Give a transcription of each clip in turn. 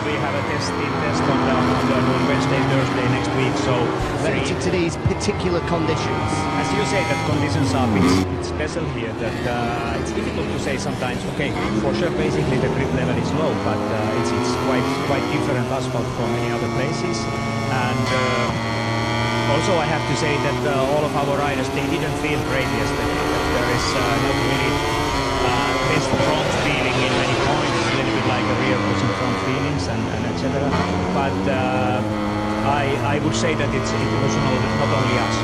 we have a test on Wednesday, Thursday next week. So very suited to these particular conditions. As you say, that conditions are a bit special here. That it's difficult to say sometimes. Okay, for sure, basically the grip level is low, but it's quite different asphalt from many other places. And also, I have to say that all of our riders, they didn't feel great yesterday. That there is not really best front feeling in many points, a little bit like a rear pushing front feelings and etc. But I would say that it was not only us,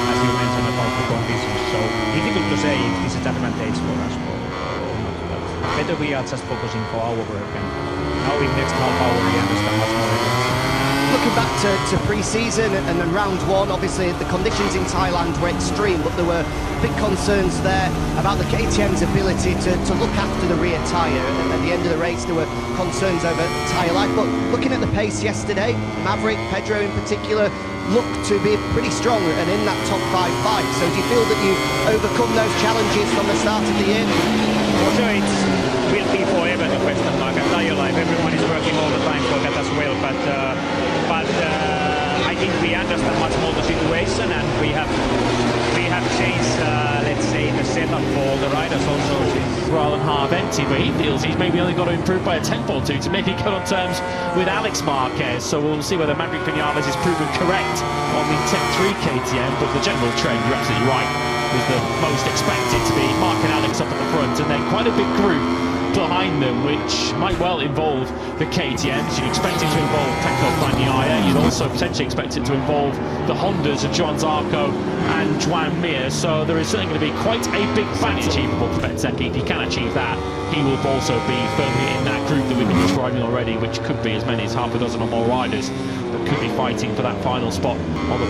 as you mentioned about the conditions. So difficult to say if this is advantage for us or not. But better we are just focusing for our work, and now in next half hour we understand much more. Looking back to pre-season and then round one, obviously the conditions in Thailand were extreme, but there were big concerns there about the KTM's ability to look after the rear tyre. And at the end of the race, there were concerns over tyre life. But looking at the pace yesterday, Maverick, Pedro in particular, looked to be pretty strong and in that top 5 fight. So do you feel that you overcome those challenges from the start of the year? For sure, it will be forever the question mark at tyre life. Everyone is working all the time for that as well, but I think we understand much more the situation, and we have changed, let's say, the setup for all the riders also. Rather than half empty, but he feels he's maybe only got to improve by a tenth or two to maybe get on terms with Alex Marquez. So we'll see whether Maverick Vinales is proven correct on the Tech 3 KTM, but the general trend, you're absolutely right, was the most expected to be Mark and Alex up at the front, and then quite a big group behind them, which might well involve the KTMs. You'd expect it to involve Pecco Bagnaia. You'd also potentially expect it to involve the Hondas of Joan Zarco and Joan Mir. So there is certainly going to be quite a big battle achievable for Bezzecchi. If he can achieve that, he will also be firmly in that group that we've been describing already, which could be as many as half a dozen or more riders that could be fighting for that final spot on the